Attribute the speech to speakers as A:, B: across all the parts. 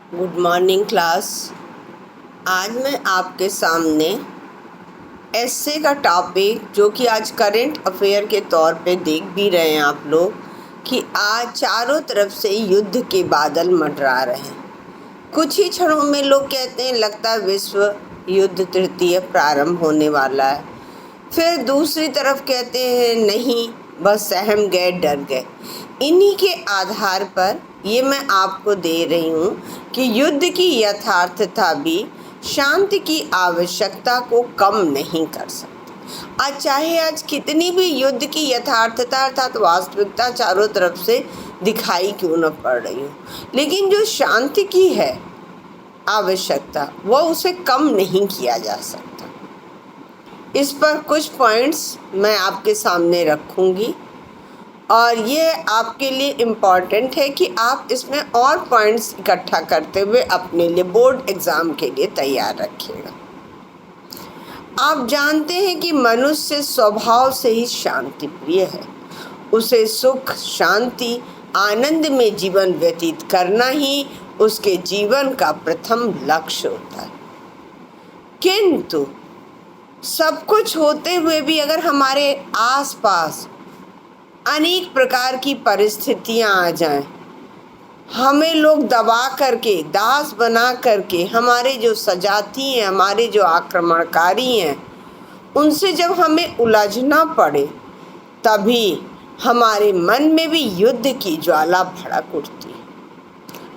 A: Good morning class. आज मैं आपके सामने एस्से का टॉपिक, जो कि आज करंट अफेयर के तौर पे देख भी रहे हैं आप लोग, कि आज चारों तरफ से युद्ध के बादल मंडरा रहे हैं। कुछ ही क्षणों में लोग कहते हैं लगता है विश्व युद्ध तृतीय प्रारंभ होने वाला है। फिर दूसरी तरफ कहते हैं नहीं, बस सहम गए, डर गए। इन्हीं के आधार पर ये मैं आपको दे रही हूँ कि युद्ध की यथार्थता भी शांति की आवश्यकता को कम नहीं कर सकती। आज कितनी भी युद्ध की यथार्थता अर्थात वास्तविकता चारों तरफ से दिखाई क्यों न पड़ रही हो, लेकिन जो शांति की है आवश्यकता, वह उसे कम नहीं किया जा सकता। इस पर कुछ पॉइंट्स मैं आपके सामने रखूंगी और ये आपके लिए इम्पॉर्टेंट है कि आप इसमें और पॉइंट्स इकट्ठा करते हुए अपने लिए बोर्ड एग्ज़ाम के लिए तैयार रखिएगा। आप जानते हैं कि मनुष्य स्वभाव से ही शांति प्रिय है। उसे सुख, शांति, आनंद में जीवन व्यतीत करना ही उसके जीवन का प्रथम लक्ष्य होता है। किंतु सब कुछ होते हुए भी अगर हमारे आसपास अनेक प्रकार की परिस्थितियां आ जाएं, हमें लोग दबा करके, दास बना करके, हमारे जो सजाती हैं, हमारे जो आक्रमणकारी हैं, उनसे जब हमें उलझना पड़े, तभी हमारे मन में भी युद्ध की ज्वाला भड़क उठती है।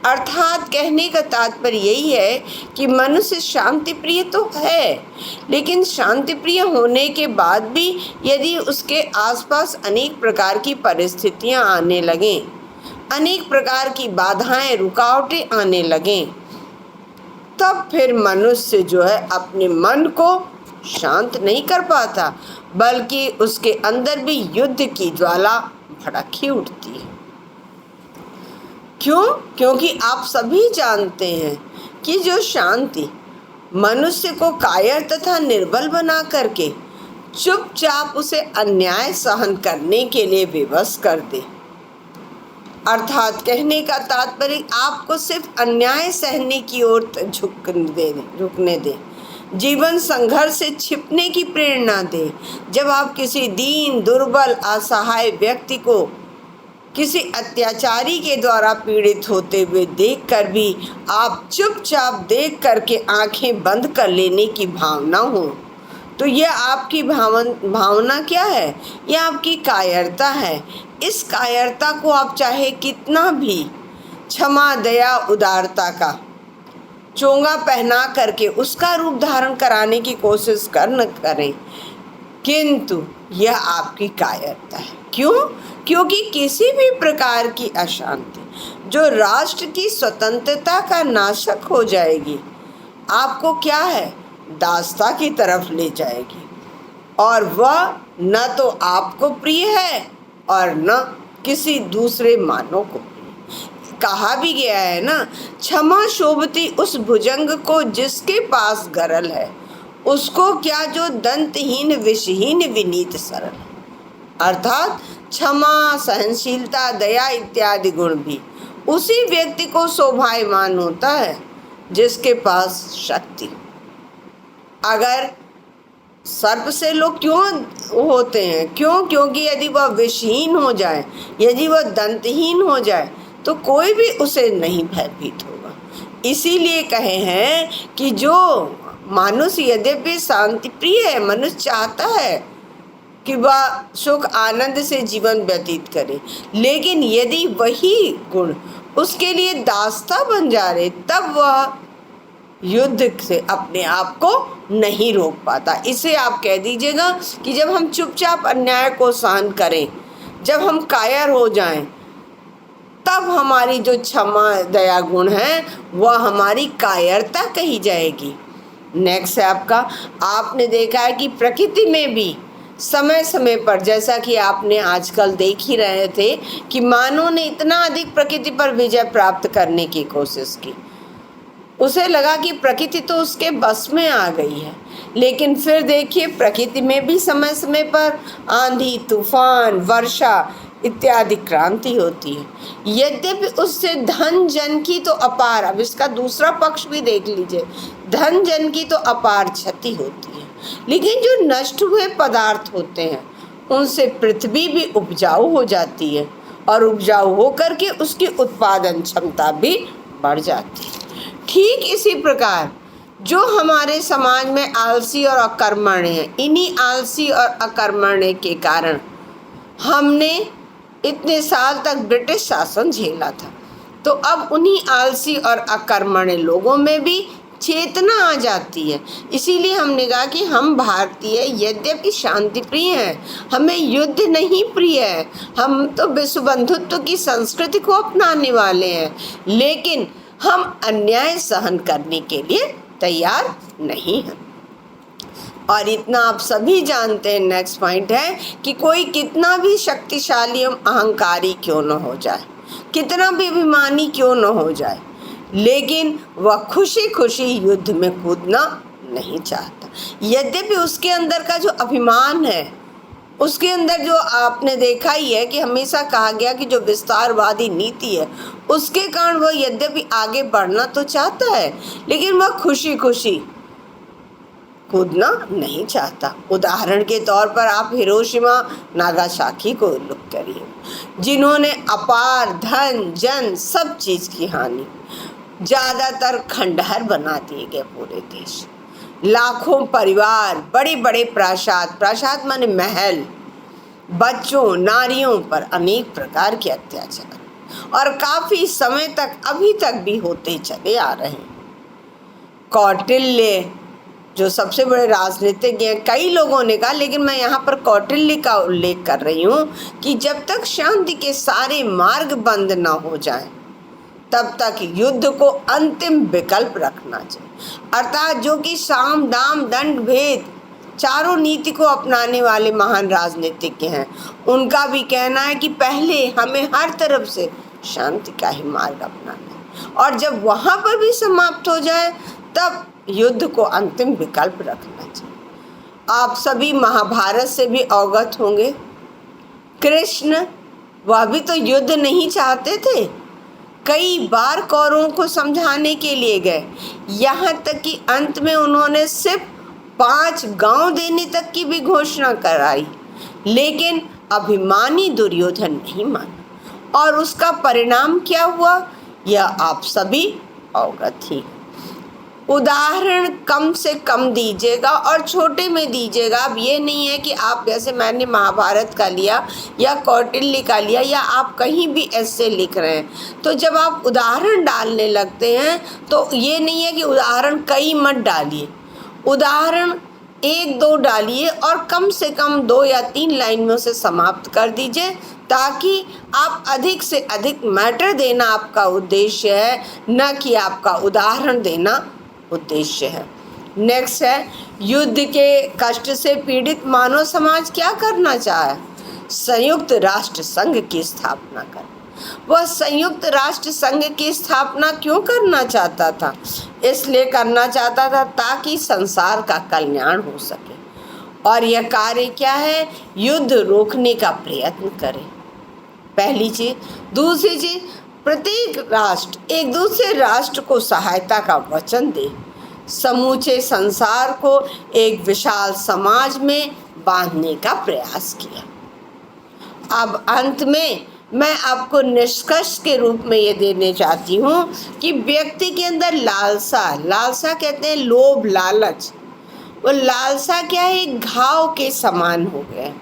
A: अर्थात कहने का तात्पर्य यही है कि मनुष्य शांति प्रिय तो है, लेकिन शांति प्रिय होने के बाद भी यदि उसके आसपास अनेक प्रकार की परिस्थितियां आने लगें, अनेक प्रकार की बाधाएं, रुकावटें आने लगें, तब फिर मनुष्य जो है अपने मन को शांत नहीं कर पाता, बल्कि उसके अंदर भी युद्ध की ज्वाला भड़क ही उठती है। क्यों? क्योंकि आप सभी जानते हैं कि जो शांति मनुष्य को कायर तथा निर्बल बना करके चुपचाप उसे अन्याय सहन करने के लिए विवश कर दे, अर्थात कहने का तात्पर्य आपको सिर्फ अन्याय सहने की ओर झुकने दे, जीवन संघर्ष से छिपने की प्रेरणा दे। जब आप किसी दीन, दुर्बल, असहाय व्यक्ति को किसी अत्याचारी के द्वारा पीड़ित होते हुए देखकर भी आप चुपचाप देख करके आंखें बंद कर लेने की भावना हो, तो यह आपकी भावना क्या है? यह आपकी कायरता है। इस कायरता को आप चाहे कितना भी क्षमा, दया, उदारता का चोंगा पहना करके उसका रूप धारण कराने की कोशिश न करें, किंतु यह आपकी कायरता है। क्यों? क्योंकि किसी भी प्रकार की अशांति जो राष्ट्र की स्वतंत्रता का नाशक हो जाएगी, आपको क्या है, दासता की तरफ ले जाएगी, और वह न तो आपको प्रिय है और न किसी दूसरे मानव को प्रिय। कहा भी गया है ना, क्षमा शोभती उस भुजंग को जिसके पास गरल है, उसको क्या जो दंतहीन विषहीन विनीत सरल। अर्थात क्षमा, सहनशीलता, दया इत्यादि गुण भी उसी व्यक्ति को शोभायमान होता है जिसके पास शक्ति। अगर सर्प से लोग क्यों होते हैं? क्यों? क्योंकि यदि वह विषहीन हो जाए, यदि वह दंतहीन हो जाए, तो कोई भी उसे नहीं भयभीत होगा। इसीलिए कहे हैं कि जो मनुष्य यद्यपि शांति प्रिय है, मनुष्य चाहता है कि वह सुख आनंद से जीवन व्यतीत करे, लेकिन यदि वही गुण उसके लिए दास्ता बन जा रहे, तब वह युद्ध से अपने आप को नहीं रोक पाता। इसे आप कह दीजिएगा कि जब हम चुपचाप अन्याय को सहन करें, जब हम कायर हो जाएं, तब हमारी जो क्षमा, दया गुण है वह हमारी कायरता कही जाएगी। नेक्स्ट है आपने देखा है कि प्रकृति में भी समय समय पर, जैसा कि आपने आजकल देख ही रहे थे कि मानव ने इतना अधिक प्रकृति पर विजय प्राप्त करने की कोशिश की, उसे लगा कि प्रकृति तो उसके बस में आ गई है, लेकिन फिर देखिए प्रकृति में भी समय समय पर आंधी, तूफान, वर्षा इत्यादि क्रांति होती है। यद्यपि उससे धन जन की तो अपार, अब इसका दूसरा पक्ष भी देख लीजिए, धन जन की तो अपार क्षति होती है, लेकिन जो नष्ट हुए पदार्थ होते हैं उनसे पृथ्वी भी उपजाऊ हो जाती है और उपजाऊ होकर के उसकी उत्पादन क्षमता भी बढ़ जाती है। ठीक इसी प्रकार जो हमारे समाज में आलसी और अकर्मण्य हैं, इन्हीं आलसी और अकर्मण्य के कारण हमने इतने साल तक ब्रिटिश शासन झेला था। तो अब उन्हीं आलसी और अकर्मण्य लोगों में भी चेतना आ जाती है। इसीलिए हमने कहा कि हम भारतीय यद्यपि शांति प्रिय हैं, हमें युद्ध नहीं प्रिय है, हम तो विश्व बंधुत्व की संस्कृति को अपनाने वाले हैं, लेकिन हम अन्याय सहन करने के लिए तैयार नहीं हैं। और इतना आप सभी जानते हैं, नेक्स्ट पॉइंट है कि कोई कितना भी शक्तिशाली एवं अहंकारी क्यों न हो जाए, कितना भी अभिमानी क्यों न हो जाए, लेकिन वह खुशी खुशी युद्ध में कूदना नहीं चाहता। यद्यपि उसके अंदर का जो अभिमान है, उसके अंदर जो आपने देखा ही है कि हमेशा कहा गया कि जो विस्तारवादी नीति है उसके कारण वह यद्यपि आगे बढ़ना तो चाहता है, लेकिन वह खुशी खुशी कूदना नहीं चाहता। उदाहरण के तौर पर आप हिरोशिमा नागासाकी को लुक करिए, जिन्होंने अपार धन जन सब चीज की हानि, ज़्यादातर खंडहर बना दिए गए पूरे देश, लाखों परिवार, बड़े बड़े प्रासाद, प्रासाद माने महल, बच्चों नारियों पर अनेक प्रकार के अत्याचार, और काफी समय तक अभी तक भी होते चले आ रहे हैं। कौटिल्य जो सबसे बड़े राजनीतिज्ञ हैं, कई लोगों ने कहा, लेकिन मैं यहाँ पर कौटिल्य का उल्लेख कर रही हूँ कि जब तक शांति के सारे मार्ग बंद ना हो जाएं, तब तक युद्ध को अंतिम विकल्प रखना चाहिए। अर्थात जो कि साम दाम दंड भेद चारों नीति को अपनाने वाले महान राजनीतिज्ञ हैं, उनका भी कहना है कि पहले हमें हर तरफ से शांति का ही मार्ग अपनाना है, और जब वहाँ पर भी समाप्त हो जाए तब युद्ध को अंतिम विकल्प रखना चाहिए। आप सभी महाभारत से भी अवगत होंगे। कृष्ण वह भी तो युद्ध नहीं चाहते थे, कई बार कौरवों को समझाने के लिए गए, यहाँ तक कि अंत में उन्होंने सिर्फ 5 गांव देने तक की भी घोषणा कराई, लेकिन अभिमानी दुर्योधन नहीं माना, और उसका परिणाम क्या हुआ यह आप सभी अवगत ही। उदाहरण कम से कम दीजिएगा और छोटे में दीजिएगा। अब ये नहीं है कि आप जैसे मैंने महाभारत का लिया या कौटिल्य का लिया या आप कहीं भी ऐसे लिख रहे हैं, तो जब आप उदाहरण डालने लगते हैं तो ये नहीं है कि उदाहरण कई मत डालिए, उदाहरण 1-2 डालिए और कम से कम 2 या 3 लाइन में उसे समाप्त कर दीजिए, ताकि आप अधिक से अधिक मैटर देना आपका उद्देश्य है, न कि आपका उदाहरण देना उद्देश्य है। नेक्स्ट है, युद्ध के कष्ट से पीड़ित मानव समाज क्या करना चाहे? संयुक्त राष्ट्र संघ की स्थापना कर। वह संयुक्त राष्ट्र संघ की स्थापना क्यों करना चाहता था? इसलिए करना चाहता था ताकि संसार का कल्याण हो सके। और यह कार्य क्या है? युद्ध रोकने का प्रयत्न करे, पहली चीज। दूसरी चीज, प्रत्येक राष्ट्र एक दूसरे राष्ट्र को सहायता का वचन दे, समूचे संसार को एक विशाल समाज में बांधने का प्रयास किया। अब अंत में मैं आपको निष्कर्ष के रूप में ये देने चाहती हूँ कि व्यक्ति के अंदर लालसा कहते हैं लोभ लालच, वो लालसा क्या है? एक घाव के समान हो गया,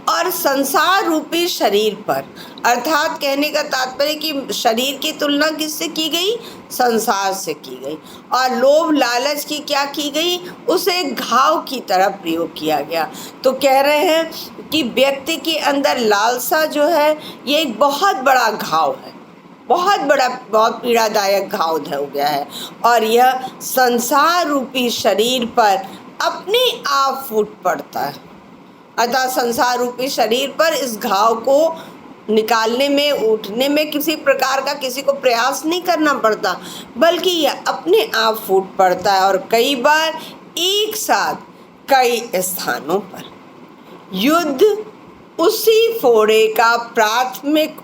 A: और संसार रूपी शरीर पर, अर्थात कहने का तात्पर्य कि शरीर की तुलना किससे की गई? संसार से की गई, और लोभ लालच की क्या की गई? उसे एक घाव की तरह प्रयोग किया गया। तो कह रहे हैं कि व्यक्ति के अंदर लालसा जो है ये एक बहुत बड़ा घाव है, बहुत बड़ा, बहुत पीड़ादायक घाव हो गया है, और यह संसार रूपी शरीर पर अपने आप फूट पड़ता है। अतः संसार रूपी शरीर पर इस घाव को निकालने में, उठने में किसी प्रकार का किसी को प्रयास नहीं करना पड़ता, बल्कि यह अपने आप फूट पड़ता है। और कई बार एक साथ कई स्थानों पर युद्ध उसी फोड़े का प्राथमिक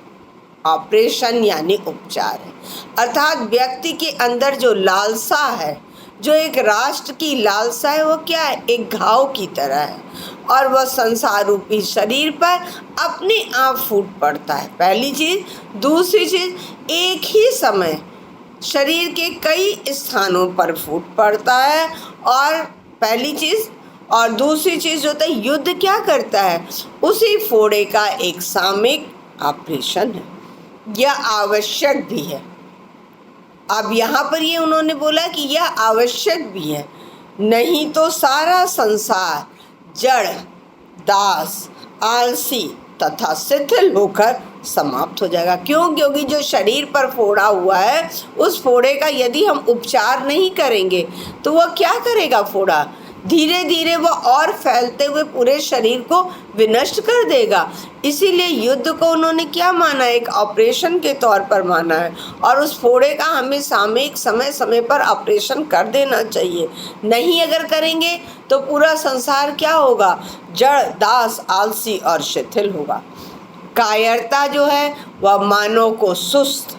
A: ऑपरेशन यानी उपचार है। अर्थात व्यक्ति के अंदर जो लालसा है, जो एक राष्ट्र की लालसा है, वो क्या है? एक घाव की तरह है और वह संसार रूपी शरीर पर अपने आप फूट पड़ता है। पहली चीज। दूसरी चीज, एक ही समय शरीर के कई स्थानों पर फूट पड़ता है। और पहली चीज और दूसरी चीज होता है, युद्ध क्या करता है? उसी फोड़े का एक सामयिक ऑपरेशन है। यह आवश्यक भी है। अब यहाँ पर ये उन्होंने बोला कि यह आवश्यक भी है, नहीं तो सारा संसार जड़, दास, आलसी तथा शिथिल होकर समाप्त हो जाएगा। क्यों? क्योंकि जो शरीर पर फोड़ा हुआ है, उस फोड़े का यदि हम उपचार नहीं करेंगे तो वह क्या करेगा? फोड़ा धीरे धीरे वह और फैलते हुए पूरे शरीर को विनष्ट कर देगा। इसीलिए युद्ध को उन्होंने क्या माना? एक ऑपरेशन के तौर पर माना है और उस फोड़े का हमें सामयिक समय समय पर ऑपरेशन कर देना चाहिए। नहीं अगर करेंगे तो पूरा संसार क्या होगा? जड़, दास, आलसी और शिथिल होगा। कायरता जो है वह मानव को सुस्त,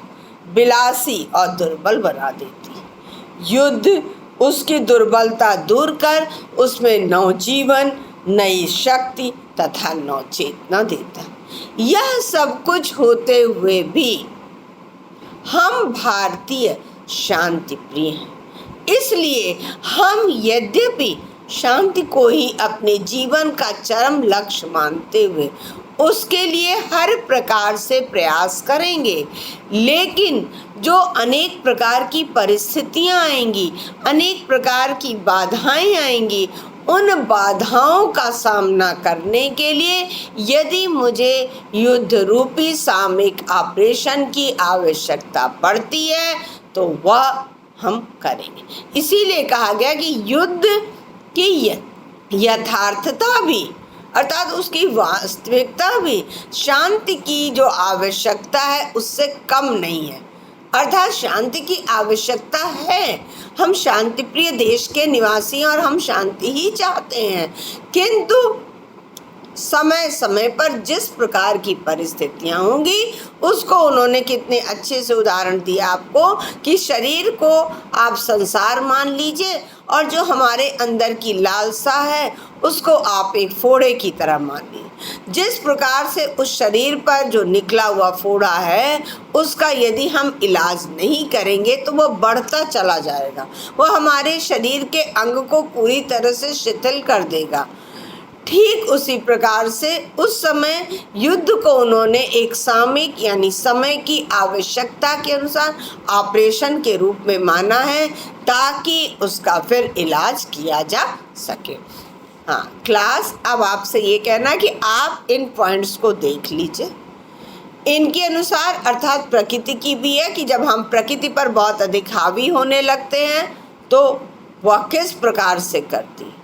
A: विलासी और दुर्बल बना देती है। युद्ध उसकी दुर्बलता दूर कर उसमें नवजीवन, नई शक्ति तथा नवचेतना देता है। यह सब कुछ होते हुए भी हम भारतीय शांति प्रिय हैं। इसलिए हम यद्यपि शांति को ही अपने जीवन का चरम लक्ष्य मानते हुए उसके लिए हर प्रकार से प्रयास करेंगे, लेकिन जो अनेक प्रकार की परिस्थितियां आएंगी, अनेक प्रकार की बाधाएं आएंगी, उन बाधाओं का सामना करने के लिए यदि मुझे युद्ध रूपी सामयिक ऑपरेशन की आवश्यकता पड़ती है तो वह हम करेंगे। इसीलिए कहा गया कि युद्ध की यथार्थता भी, अर्थात उसकी वास्तविकता भी शांति की जो आवश्यकता है उससे कम नहीं है। अर्थात शांति की आवश्यकता है। हम शांति प्रिय देश के निवासी हैं और हम शांति ही चाहते हैं, किंतु समय समय पर जिस प्रकार की परिस्थितियां होंगी उसको उन्होंने कितने अच्छे से उदाहरण दिया आपको कि शरीर को आप संसार मान लीजिए और जो हमारे अंदर की लालसा है उसको आप एक फोड़े की तरह मान लीजिए। जिस प्रकार से उस शरीर पर जो निकला हुआ फोड़ा है उसका यदि हम इलाज नहीं करेंगे तो वह बढ़ता चला जाएगा, वह हमारे शरीर के अंग को पूरी तरह से शिथिल कर देगा। ठीक उसी प्रकार से उस समय युद्ध को उन्होंने एक सामयिक यानी समय की आवश्यकता के अनुसार ऑपरेशन के रूप में माना है ताकि उसका फिर इलाज किया जा सके। हाँ क्लास, अब आपसे ये कहना कि आप इन पॉइंट्स को देख लीजिए। इनके अनुसार अर्थात प्रकृति की भी है कि जब हम प्रकृति पर बहुत अधिक हावी होने लगते हैं तो वह किस प्रकार से करती है,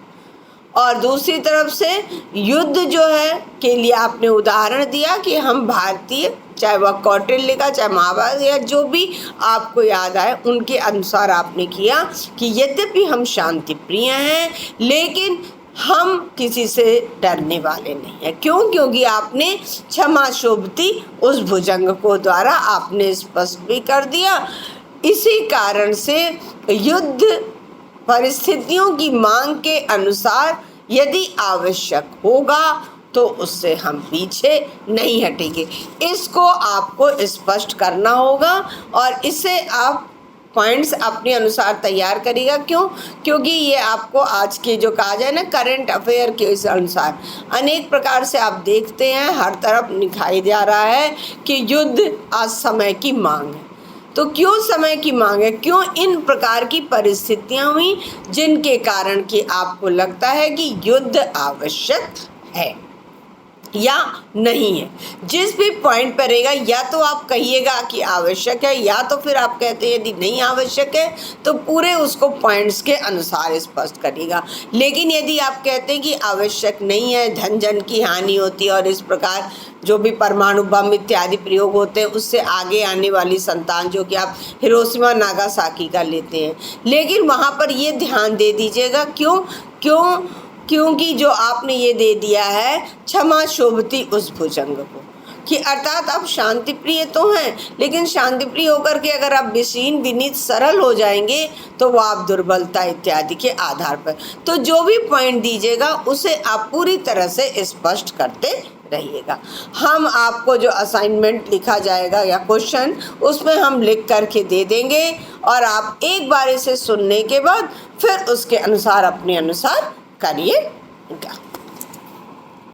A: और दूसरी तरफ से युद्ध जो है के लिए आपने उदाहरण दिया कि हम भारतीय, चाहे वह कौटिल्य का, चाहे महाभारत या जो भी आपको याद आए उनके अनुसार आपने किया कि यद्यपि हम शांति प्रिय हैं लेकिन हम किसी से डरने वाले नहीं हैं। क्यों? क्योंकि आपने क्षमा शोभती उस भुजंग को द्वारा आपने स्पष्ट भी कर दिया। इसी कारण से युद्ध परिस्थितियों की मांग के अनुसार यदि आवश्यक होगा तो उससे हम पीछे नहीं हटेंगे। इसको आपको स्पष्ट करना होगा और इसे आप पॉइंट्स अपने अनुसार तैयार करिएगा। क्यों? क्योंकि ये आपको आज के जो कहा जाए ना करंट अफेयर के इस अनुसार अनेक प्रकार से आप देखते हैं हर तरफ दिखाई जा रहा है कि युद्ध आज समय की मांग है। तो क्यों समय की मांग है? क्यों इन प्रकार की परिस्थितियां हुई जिनके कारण कि आपको लगता है कि युद्ध आवश्यक है या नहीं है? जिस भी पॉइंट पर रहेगा या तो आप कहिएगा कि आवश्यक है या तो फिर आप कहते हैं यदि नहीं आवश्यक है तो पूरे उसको पॉइंट्स के अनुसार स्पष्ट करिएगा। लेकिन यदि आप कहते हैं कि आवश्यक नहीं है, धन जन की हानि होती है और इस प्रकार जो भी परमाणु बम इत्यादि प्रयोग होते हैं उससे आगे आने वाली संतान जो कि आप हिरोशिमा नागासाकी का लेते हैं, लेकिन वहाँ पर ये ध्यान दे दीजिएगा क्यों क्योंकि जो आपने ये दे दिया है क्षमा शोभती उस भुजंग को, कि अर्थात आप शांति प्रिय तो हैं, लेकिन शांति प्रिय होकर के अगर आप विशीन विनीत सरल हो जाएंगे तो वो आप दुर्बलता इत्यादि के आधार पर, तो जो भी पॉइंट दीजिएगा उसे आप पूरी तरह से स्पष्ट करते रहिएगा। हम आपको जो असाइनमेंट लिखा जाएगा या क्वेश्चन, उसमें हम लिख करके दे देंगे और आप एक बार इसे सुनने के बाद फिर उसके अनुसार अपने अनुसार करिएगा।